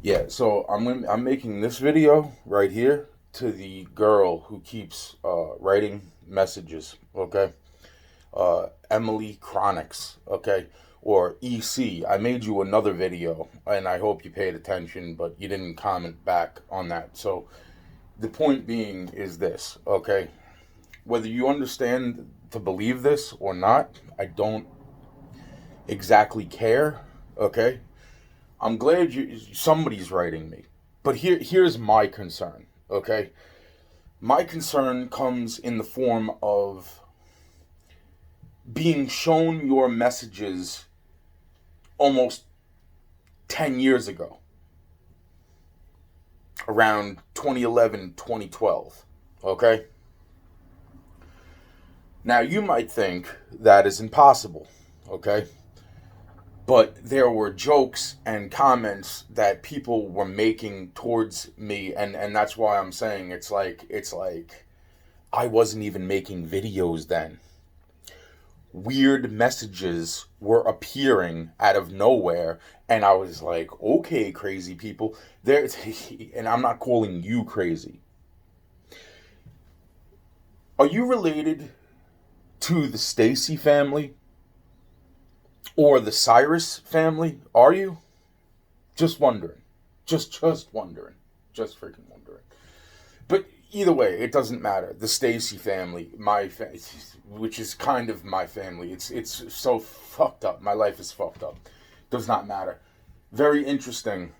Yeah, so I'm making this video right here to the girl who keeps writing messages. Okay, Emily Cronix. Okay, or EC. I made you another video, and I hope you paid attention, but you didn't comment back on that. So the point being is this. Okay, whether you understand to believe this or not, I don't exactly care. Okay, I'm glad somebody's writing me. But here's my concern, okay? My concern comes in the form of being shown your messages almost 10 years ago, around 2011, 2012, okay? Now, you might think that is impossible, okay? But there were jokes and comments that people were making towards me, and that's why I'm saying it's like I wasn't even making videos then. Weird messages were appearing out of nowhere, and I was like, okay, crazy people, there. And I'm not calling you crazy. Are you related to the Stacy family or the Cyrus family? Are you? Just wondering. Just wondering. Just freaking wondering. But either way, it doesn't matter. The Stacy family, which is kind of my family. It's so fucked up. My life is fucked up. Does not matter. Very interesting.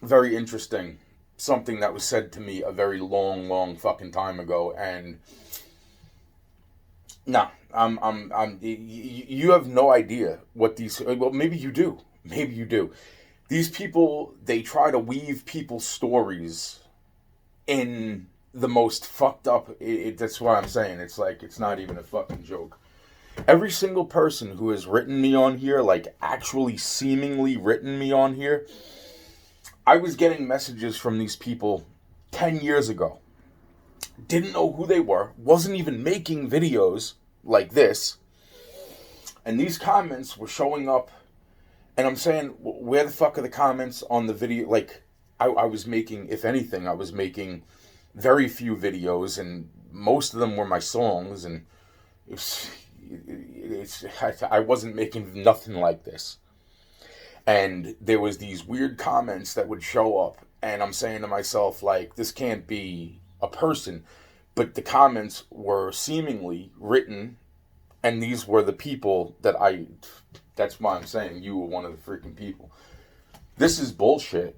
Very interesting. Something that was said to me a very long fucking time ago, and no, you have no idea what these. Well, maybe you do. Maybe you do. These people, they try to weave people's stories in the most fucked up. That's why I'm saying it's like it's not even a fucking joke. Every single person who has written me on here, like actually seemingly written me on here, I was getting messages from these people 10 years ago. Didn't know who they were, wasn't even making videos like this, and these comments were showing up, and I'm saying, where the fuck are the comments on the video? Like, I was making, if anything, I was making very few videos, and most of them were my songs, and I wasn't making nothing like this. And there was these weird comments that would show up, and I'm saying to myself, like, this can't be a person. But the comments were seemingly written, and these were the people that that's why I'm saying you were one of the freaking people. This is bullshit.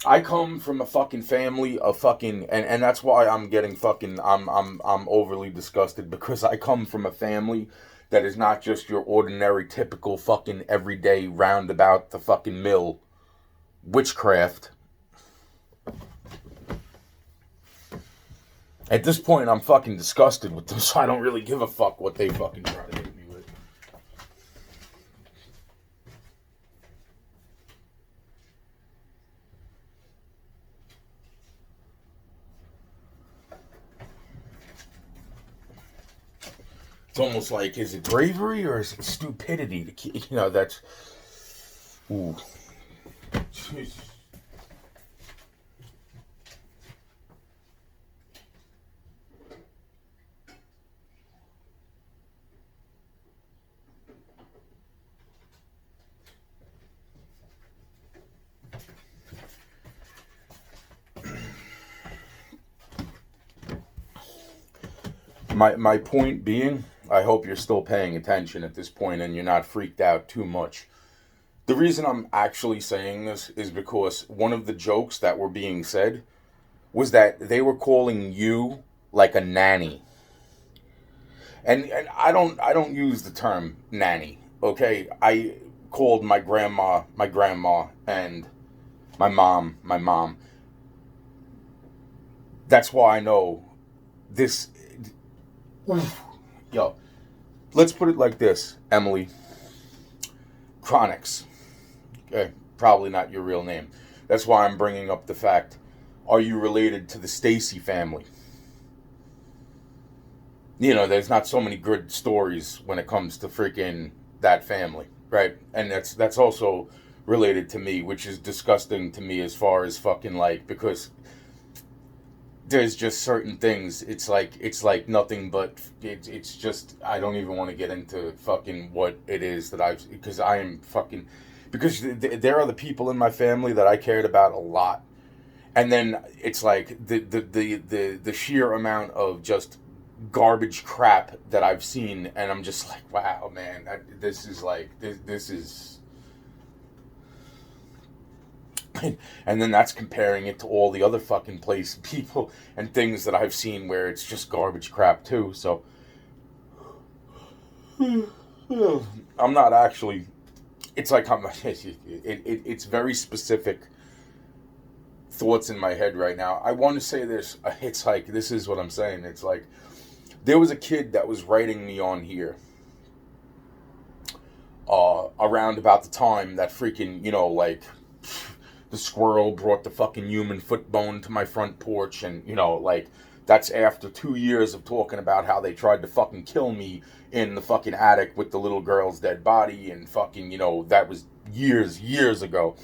I come from a fucking family of fucking, and that's why I'm getting fucking, I'm overly disgusted, because I come from a family that is not just your ordinary typical fucking everyday roundabout the fucking mill witchcraft. At this point, I'm fucking disgusted with them, so I don't really give a fuck what they fucking try to hit me with. It's almost like, is it bravery or is it stupidity to keep, that's, ooh. Jeez. My point being, I hope you're still paying attention at this point and you're not freaked out too much. The reason I'm actually saying this is because one of the jokes that were being said was that they were calling you like a nanny. And I don't use the term nanny, okay? I called my grandma, and my mom. That's why I know this. Yo, let's put it like this, Emily. Cronix. Okay, probably not your real name. That's why I'm bringing up the fact. Are you related to the Stacy family? There's not so many good stories when it comes to freaking that family, right? And that's also related to me, which is disgusting to me as far as fucking like, because there's just certain things. It's like nothing but it's just, I don't even want to get into fucking what it is that I've, because I am fucking, because there are the people in my family that I cared about a lot, and then it's like the sheer amount of just garbage crap that I've seen, and I'm just like, wow, man, this is like this is. And then that's comparing it to all the other fucking people and things that I've seen where it's just garbage crap too. So I'm not actually. It's like it's very specific thoughts in my head right now. I want to say this. It's like, this is what I'm saying. It's like, there was a kid that was writing me on here around about the time that freaking, like, the squirrel brought the fucking human foot bone to my front porch, and, like, that's after 2 years of talking about how they tried to fucking kill me in the fucking attic with the little girl's dead body, and fucking, that was years ago.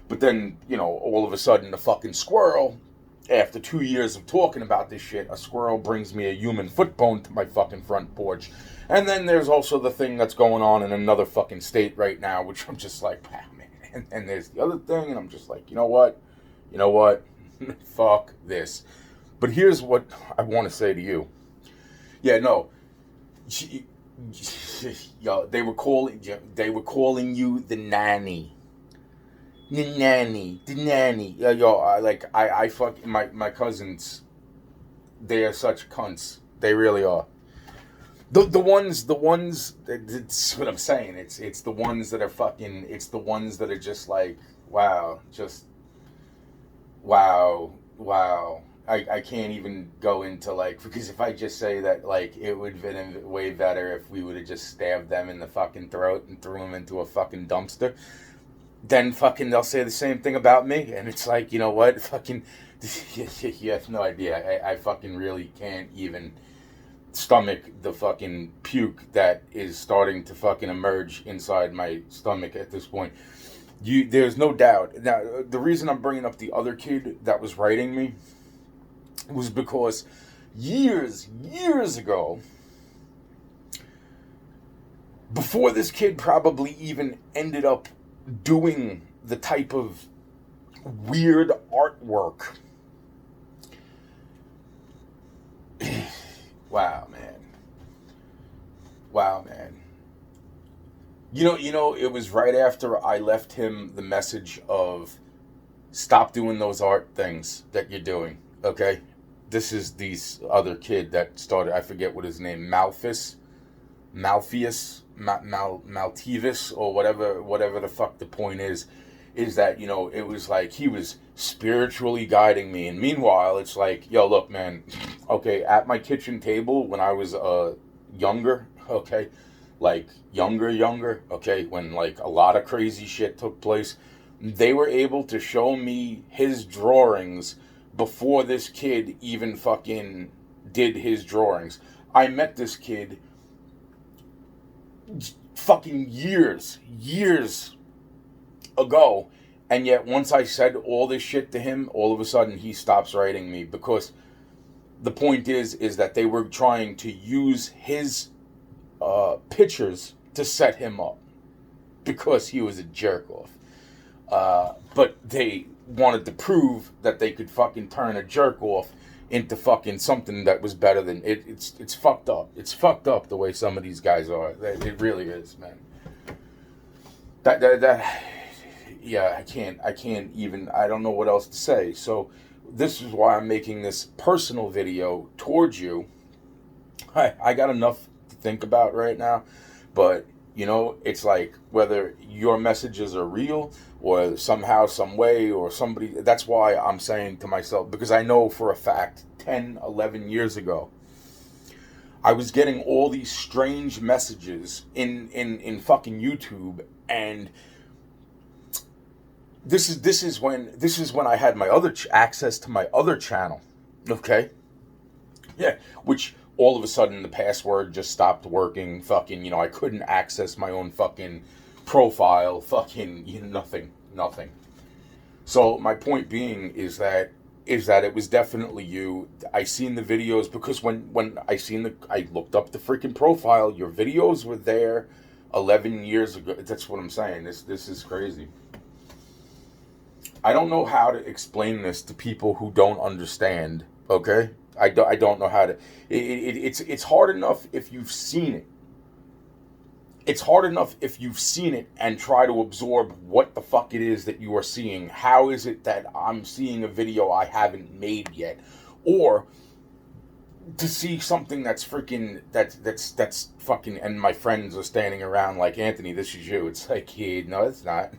But then, all of a sudden, the fucking squirrel, after 2 years of talking about this shit, a squirrel brings me a human foot bone to my fucking front porch. And then there's also the thing that's going on in another fucking state right now, which I'm just like, wow, man. And there's the other thing, and I'm just like, you know what? Fuck this. But here's what I want to say to you. Yeah, no. Yo, they were calling you the nanny. The nanny. Yo, I fuck my cousins. They are such cunts. They really are. The ones. That's what I'm saying. It's the ones that are fucking. It's the ones that are just like, wow, just wow. I can't even go into, like, because if I just say that, like, it would have been way better if we would have just stabbed them in the fucking throat and threw them into a fucking dumpster. Then fucking they'll say the same thing about me, and it's like, you know what, fucking, you have no idea. I fucking really can't even stomach the fucking puke that is starting to fucking emerge inside my stomach at this point. There's no doubt. Now, the reason I'm bringing up the other kid that was writing me was because years ago, before this kid probably even ended up doing the type of weird artwork. Wow, man. It was right after I left him the message of, stop doing those art things that you're doing, okay? This is this other kid that started, I forget what his name, Malthus, or whatever the fuck the point is that, it was like he was spiritually guiding me. And meanwhile, it's like, yo, look, man, okay, at my kitchen table when I was younger, okay, like younger, okay, when like a lot of crazy shit took place, they were able to show me his drawings before this kid even fucking did his drawings. I met this kid fucking years ago, and yet once I said all this shit to him, all of a sudden he stops writing me, because the point is that they were trying to use his pictures to set him up because he was a jerk off. But they wanted to prove that they could fucking turn a jerk off into fucking something that was better than it. It's fucked up. It's fucked up the way some of these guys are. It really is, man. Yeah, I can't even, I don't know what else to say. So this is why I'm making this personal video towards you. I got enough to think about right now, but it's like, whether your messages are real or somehow, some way, or somebody, that's why I'm saying to myself, because I know for a fact 10, 11 years ago, I was getting all these strange messages in fucking YouTube, and this is when I had my other access to my other channel, okay? Yeah, which all of a sudden the password just stopped working. Fucking, I couldn't access my own fucking profile. Fucking, nothing. So my point being is that it was definitely you. I seen the videos because when I looked up the freaking profile. Your videos were there 11 years ago. That's what I'm saying. This is crazy. I don't know how to explain this to people who don't understand. Okay, I don't know how to. It's hard enough if you've seen it. It's hard enough if you've seen it and try to absorb what the fuck it is that you are seeing. How is it that I'm seeing a video I haven't made yet, or to see something that's freaking that's fucking, and my friends are standing around like, Anthony, this is you. It's like, yeah, no, it's not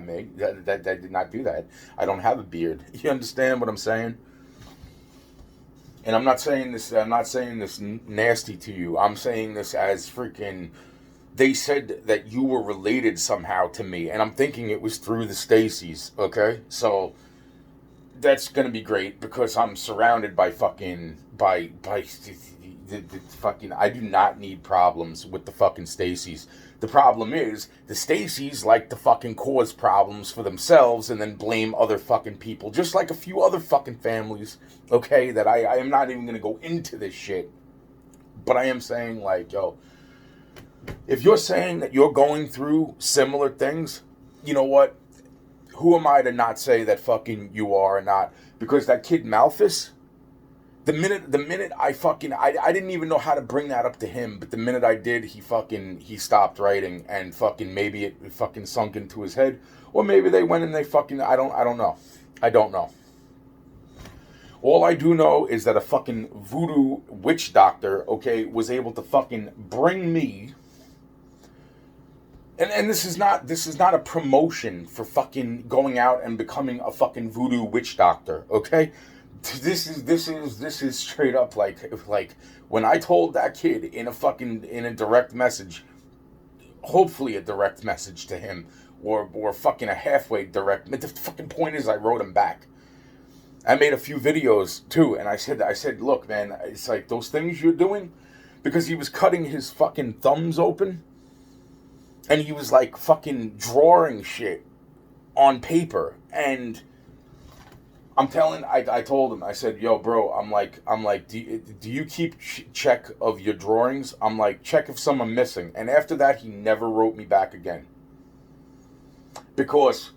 me. That did not do that. I don't have a beard. You understand what I'm saying? And I'm not saying this nasty to you. I'm saying this as freaking, they said that you were related somehow to me, and I'm thinking it was through the Stacys. Okay, so that's gonna be great because I'm surrounded by the fucking. I do not need problems with the fucking Stacys. The problem is the Stacys like to fucking cause problems for themselves and then blame other fucking people, just like a few other fucking families. Okay, that I am not even gonna go into this shit, but I am saying, like, yo, if you're saying that you're going through similar things, you know what? Who am I to not say that fucking you are or not? Because that kid Malthus, the minute I didn't even know how to bring that up to him, but the minute I did, he stopped writing, and fucking maybe it fucking sunk into his head, or maybe they went and they fucking, I don't know. I don't know. All I do know is that a fucking voodoo witch doctor, okay, was able to fucking bring me. And this is not a promotion for fucking going out and becoming a fucking voodoo witch doctor, okay? This is straight up like when I told that kid in a direct message, hopefully a direct message to him, or fucking a halfway direct. The fucking point is, I wrote him back. I made a few videos too, and I said, look, man, it's like those things you're doing, because he was cutting his fucking thumbs open. And he was like fucking drawing shit on paper. And I told him, I said, yo, bro, I'm like, do you keep check of your drawings? I'm like, check if some are missing. And after that, he never wrote me back again. Because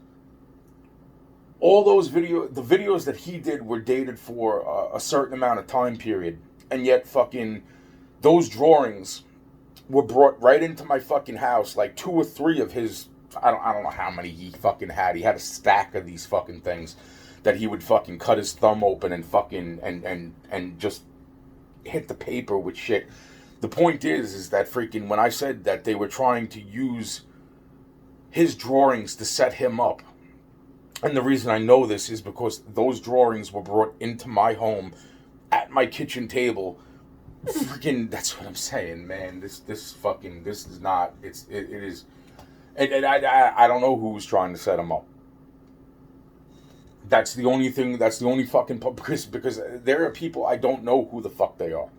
all those the videos that he did were dated for a certain amount of time period. And yet fucking those drawings were brought right into my fucking house, like 2 or 3 of his, I don't know how many he fucking had. He had a stack of these fucking things that he would fucking cut his thumb open and fucking, and just hit the paper with shit. The point is that freaking, when I said that they were trying to use his drawings to set him up, and the reason I know this is because those drawings were brought into my home at my kitchen table. Freaking, that's what I'm saying, man. This is not. It is, and I don't know who was trying to set him up. That's the only thing. That's the only fucking, because there are people I don't know who the fuck they are.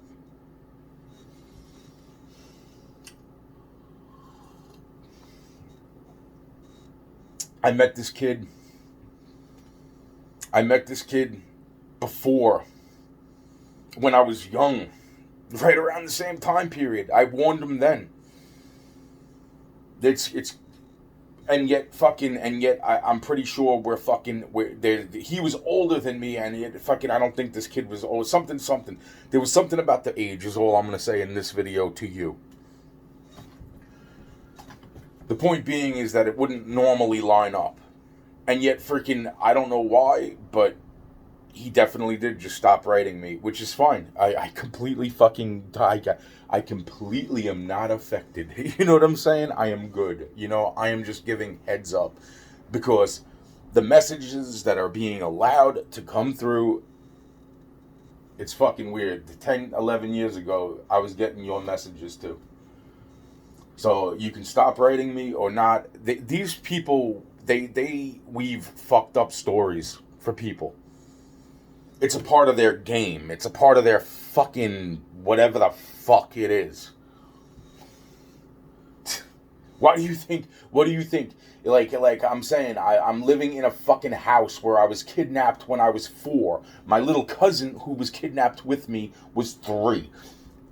I met this kid before, when I was young. Right around the same time period. I warned him then. And yet I'm pretty sure he was older than me, and yet fucking, I don't think this kid was old. Something. There was something about the age, is all I'm going to say in this video to you. The point being is that it wouldn't normally line up. And yet freaking, I don't know why, but he definitely did just stop writing me, which is fine. I completely fucking, I completely am not affected. You know what I'm saying? I am good. I am just giving heads up, because the messages that are being allowed to come through, it's fucking weird. 10, 11 years ago, I was getting your messages too. So you can stop writing me or not. These people, they weave fucked up stories for people. It's a part of their game. It's a part of their fucking whatever the fuck it is. Why do you think? What do you think? Like I'm saying, I'm living in a fucking house where I was kidnapped when I was 4. My little cousin who was kidnapped with me was 3.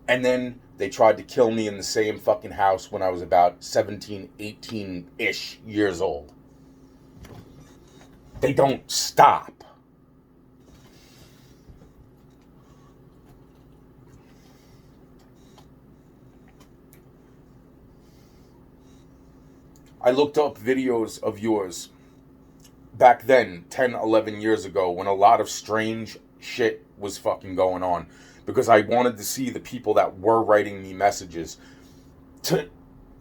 And then they tried to kill me in the same fucking house when I was about 17, 18-ish years old. They don't stop. I looked up videos of yours back then, 10, 11 years ago, when a lot of strange shit was fucking going on. Because I wanted to see the people that were writing me messages to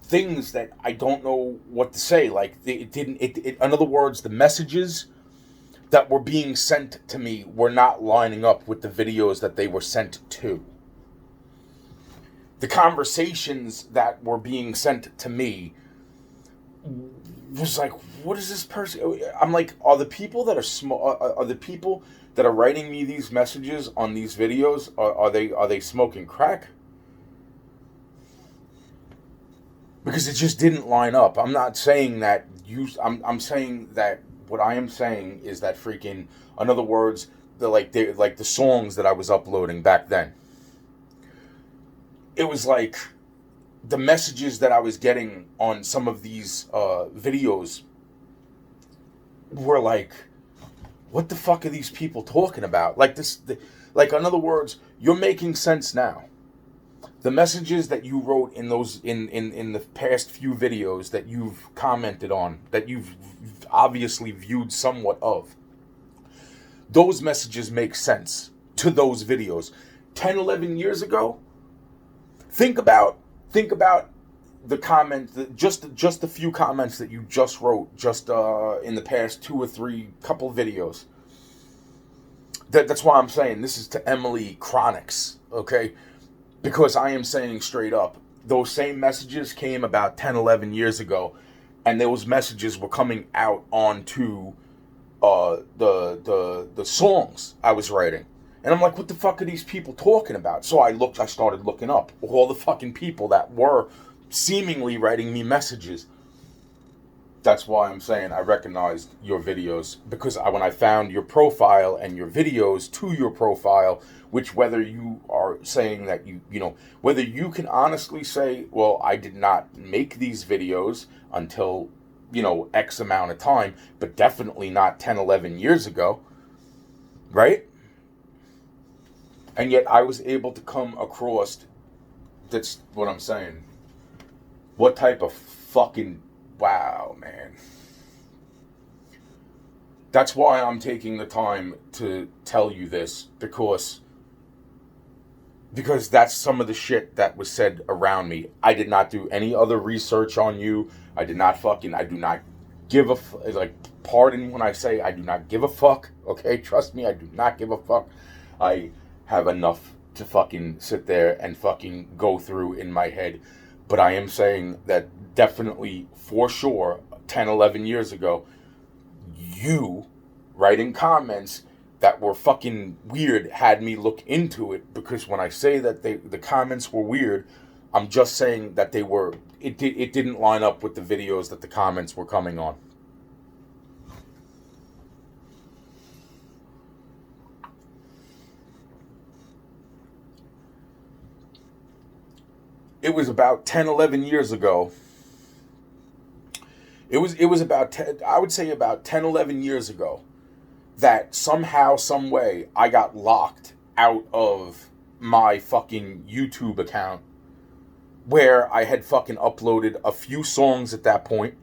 things that I don't know what to say. Like, in other words, the messages that were being sent to me were not lining up with the videos that they were sent to. The conversations that were being sent to me was like, what is this person? I'm like, are the people that are the people that are writing me these messages on these videos, are they smoking crack? Because it just didn't line up. I'm not saying that I'm saying that what I am saying is that freaking, in other words, the songs that I was uploading back then. It was like the messages that I was getting on some of these videos were like, what the fuck are these people talking about? Like in other words, you're making sense now. The messages that you wrote in those in the past few videos that you've commented on, that you've obviously viewed somewhat of, those messages make sense to those videos. 10, 11 years ago, think about the comment, just the few comments that you just wrote just in the past 2 or 3 couple videos. That's why I'm saying this is to Emilia Cronix, okay? Because I am saying straight up, those same messages came about 10, 11 years ago, and those messages were coming out onto the songs I was writing. And I'm like, what the fuck are these people talking about? So I started looking up all the fucking people that were seemingly writing me messages. That's why I'm saying I recognized your videos, because when I found your profile and your videos to your profile, which whether you are saying that whether you can honestly say, well, I did not make these videos until, X amount of time, but definitely not 10, 11 years ago, right? And yet I was able to come across, that's what I'm saying. What type of fucking, wow, man. That's why I'm taking the time to tell you this, because that's some of the shit that was said around me. I did not do any other research on you. I do not give a, pardon when I say I do not give a fuck, okay? Trust me, I do not give a fuck. I have enough to fucking sit there and fucking go through in my head. But I am saying that definitely, for sure, 10, 11 years ago, you writing comments that were fucking weird had me look into it. Because when I say that the comments were weird, I'm just saying that it didn't line up with the videos that the comments were coming on. It was about 10, 11 years ago. It was about 10, I would say about 10, 11 years ago, that somehow, some way, I got locked out of my fucking YouTube account, where I had fucking uploaded a few songs at that point.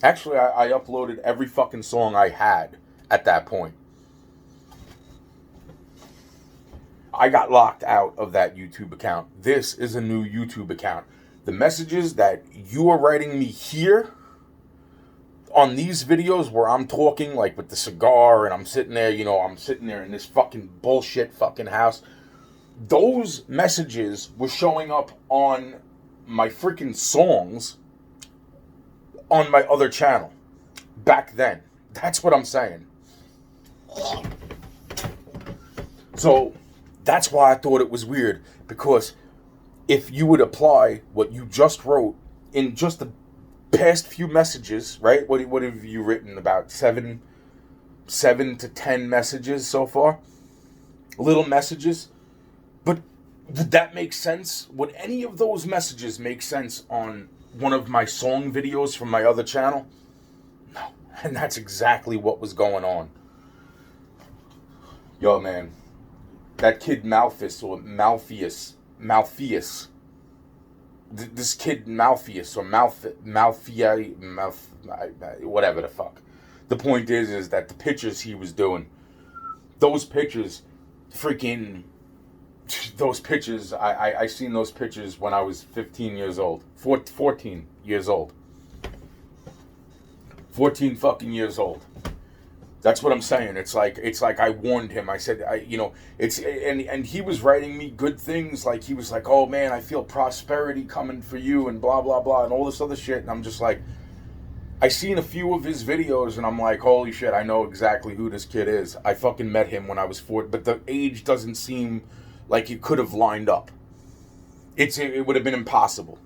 Actually, I uploaded every fucking song I had at that point. I got locked out of that YouTube account. This is a new YouTube account. The messages that you are writing me here on these videos where I'm talking like with the cigar and I'm sitting there, I'm sitting there in this fucking bullshit fucking house. Those messages were showing up on my freaking songs on my other channel back then. That's what I'm saying. So that's why I thought it was weird, because if you would apply what you just wrote in just the past few messages, right? What have you written? About seven to 10 messages so far? Little messages. But did that make sense? Would any of those messages make sense on one of my song videos from my other channel? No. And that's exactly what was going on. Yo, man. That kid Malphus, or Malpheus. This kid Malpheus, or whatever the fuck. The point is that the pictures he was doing, those pictures, I seen those pictures when I was 15 years old. 14 years old. 14 fucking years old. That's what I'm saying. It's like I warned him. I said, and he was writing me good things. Like, he was like, oh man, I feel prosperity coming for you, and blah, blah, blah, and all this other shit. And I'm just like, I seen a few of his videos, and I'm like, holy shit, I know exactly who this kid is. I fucking met him when I was 4, but the age doesn't seem like it could have lined up. It would have been impossible.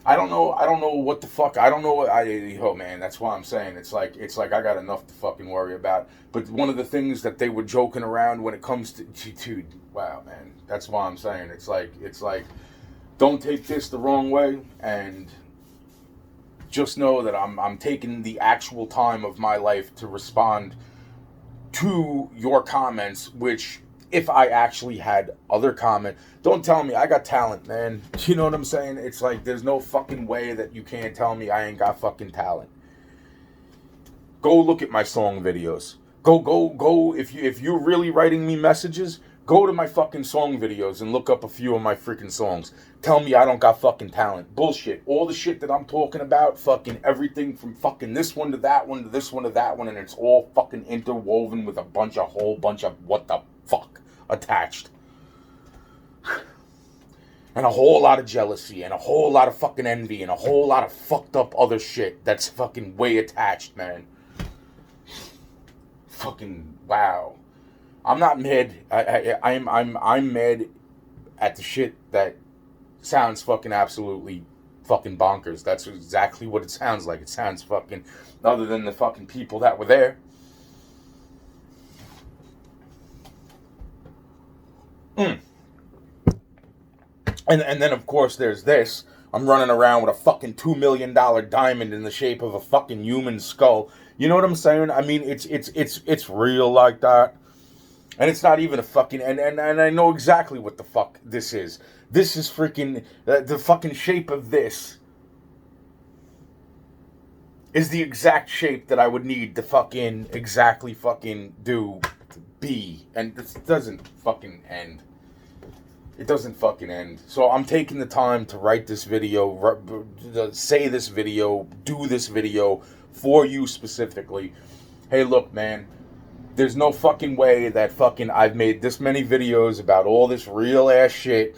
I don't know what the fuck. I don't know. Oh man, that's why I'm saying it's like I got enough to fucking worry about. But one of the things that they were joking around when it comes to, dude, wow, man, that's why I'm saying it's like, don't take this the wrong way, and just know that I'm taking the actual time of my life to respond to your comments, which, if I actually had other comment, don't tell me I got talent, man. You know what I'm saying? It's like, there's no fucking way that you can't tell me I ain't got fucking talent. Go look at my song videos. Go. If you're really writing me messages, go to my fucking song videos and look up a few of my freaking songs. Tell me I don't got fucking talent. Bullshit. All the shit that I'm talking about, fucking everything from fucking this one to that one to this one to that one, and it's all fucking interwoven with a whole bunch of what the fuck attached. And a whole lot of jealousy, and a whole lot of fucking envy, and a whole lot of fucked up other shit that's fucking way attached, man. Fucking wow. I'm not mad. I'm mad at the shit that sounds fucking absolutely fucking bonkers. That's exactly what it sounds like. It sounds fucking, other than the fucking people that were there. And then, of course, there's this. I'm running around with a fucking $2 million diamond in the shape of a fucking human skull. You know what I'm saying? I mean, it's real like that. And it's not even a fucking... And I know exactly what the fuck this is. This is freaking... the fucking shape of this is the exact shape that I would need to fucking exactly fucking be. And this doesn't fucking end. It doesn't fucking end. So I'm taking the time to write this video, say this video, do this video for you specifically. Hey, look, man. There's no fucking way that fucking I've made this many videos about all this real ass shit.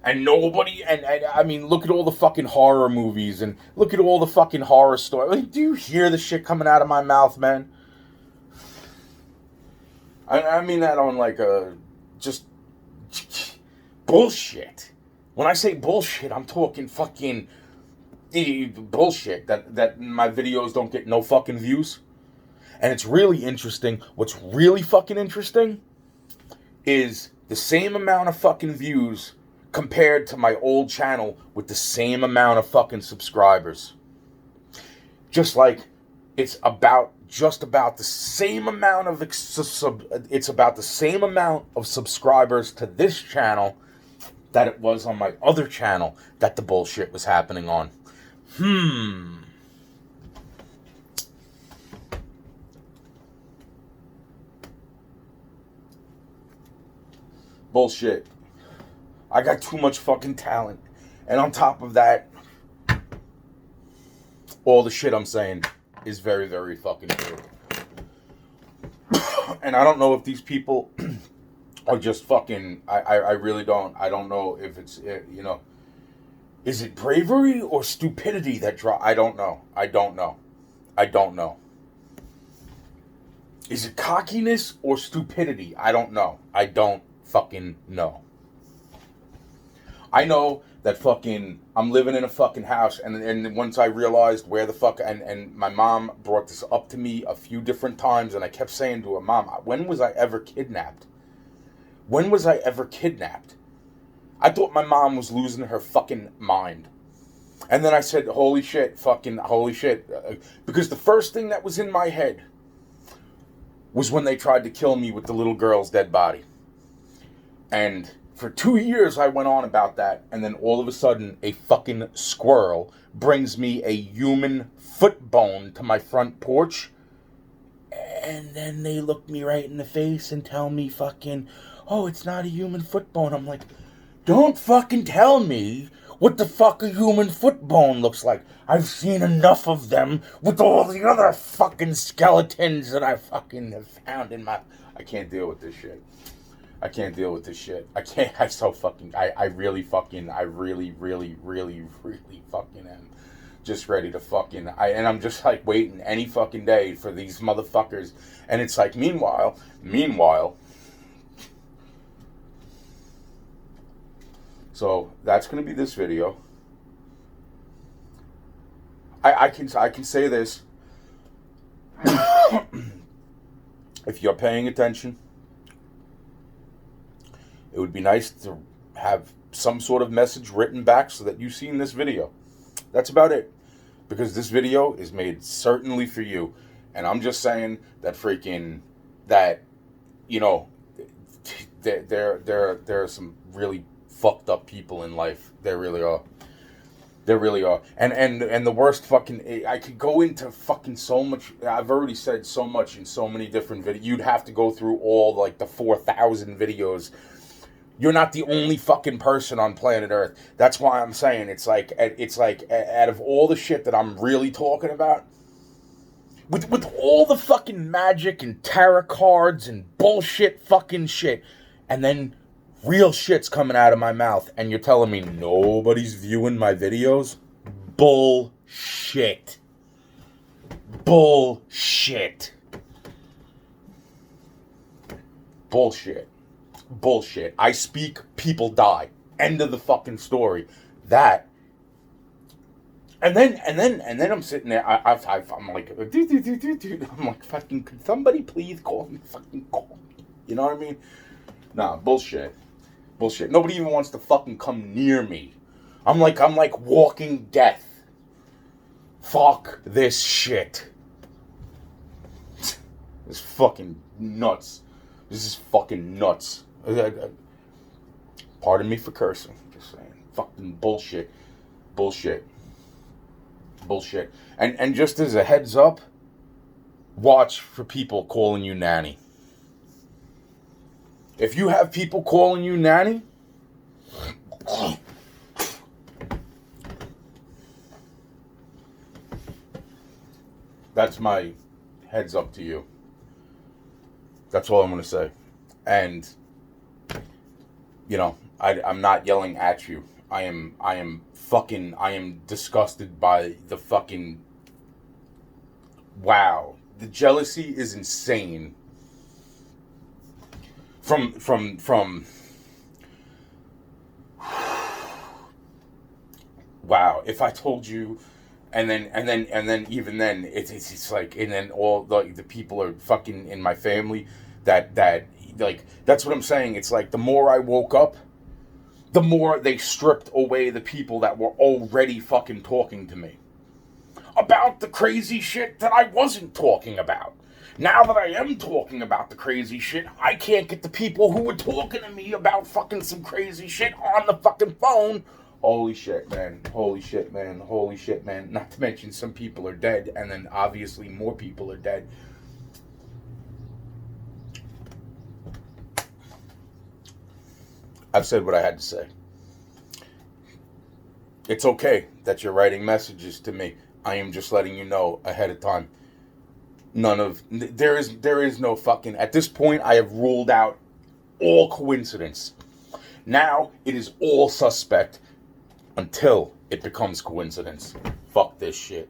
And nobody, and I mean, look at all the fucking horror movies, and look at all the fucking horror stories. Like, do you hear the shit coming out of my mouth, man? I mean that on like a... just bullshit. When I say bullshit, I'm talking fucking bullshit that my videos don't get no fucking views. And it's really interesting. What's really fucking interesting is the same amount of fucking views compared to my old channel with the same amount of fucking subscribers. Just like it's just about the same amount of it's about the same amount of subscribers to this channel that it was on my other channel that the bullshit was happening on. Bullshit. I got too much fucking talent. And on top of that, all the shit I'm saying is very, very fucking true. And I don't know if these people are just fucking... I really don't. I don't know if it's, is it bravery or stupidity that I don't know. I don't know. Is it cockiness or stupidity? I don't know. I don't fucking know. I know that fucking I'm living in a fucking house, and once I realized where the fuck, and my mom brought this up to me a few different times, and I kept saying to her, Mom, when was I ever kidnapped? When was I ever kidnapped? I thought my mom was losing her fucking mind. And then I said, holy shit, fucking holy shit. Because the first thing that was in my head was when they tried to kill me with the little girl's dead body. And for 2 years I went on about that, and then all of a sudden a fucking squirrel brings me a human foot bone to my front porch, and then they look me right in the face and tell me fucking, oh, it's not a human foot bone. I'm like, don't fucking tell me what the fuck a human foot bone looks like. I've seen enough of them with all the other fucking skeletons that I fucking have found in my... I can't deal with this shit. I can't deal with this shit. I can't. I really fucking am just ready to fucking... and I'm just like waiting any fucking day for these motherfuckers. And it's like, meanwhile... So that's going to be this video. I can say this. If you're paying attention, it would be nice to have some sort of message written back so that you've seen this video. That's about it. Because this video is made certainly for you. And I'm just saying that you know, there are some really fucked up people in life. There really are. There really are. And the worst fucking... I could go into fucking so much... I've already said so much in so many different videos. You'd have to go through all, like, the 4,000 videos. You're not the only fucking person on planet Earth. That's why I'm saying it's like out of all the shit that I'm really talking about, with all the fucking magic and tarot cards and bullshit fucking shit, and then real shit's coming out of my mouth, and you're telling me nobody's viewing my videos? Bullshit. Bullshit. Bullshit. Bullshit. I speak, people die. End of the fucking story. That. And then I'm sitting there. I'm like, dude. I'm like, fucking, could somebody please call me? Fucking call me. You know what I mean? Nah, bullshit. Bullshit. Nobody even wants to fucking come near me. I'm like walking death. Fuck this shit. This fucking nuts. This is fucking nuts. Pardon me for cursing. Just saying. Fucking bullshit. Bullshit. Bullshit. And just as a heads up, watch for people calling you nanny. If you have people calling you nanny, that's my heads up to you. That's all I'm going to say. And, you know, I'm not yelling at you. I am disgusted by the fucking... Wow. The jealousy is insane. From wow, if I told you, and then even then it's like, and then all the people are fucking in my family that like, that's what I'm saying. It's like the more I woke up, the more they stripped away the people that were already fucking talking to me about the crazy shit that I wasn't talking about. Now that I am talking about the crazy shit, I can't get the people who were talking to me about fucking some crazy shit on the fucking phone. Holy shit, man. Holy shit, man. Holy shit, man. Not to mention some people are dead, and then obviously more people are dead. I've said what I had to say. It's okay that you're writing messages to me. I am just letting you know ahead of time. There is no fucking... At this point, I have ruled out all coincidence. Now, it is all suspect until it becomes coincidence. Fuck this shit.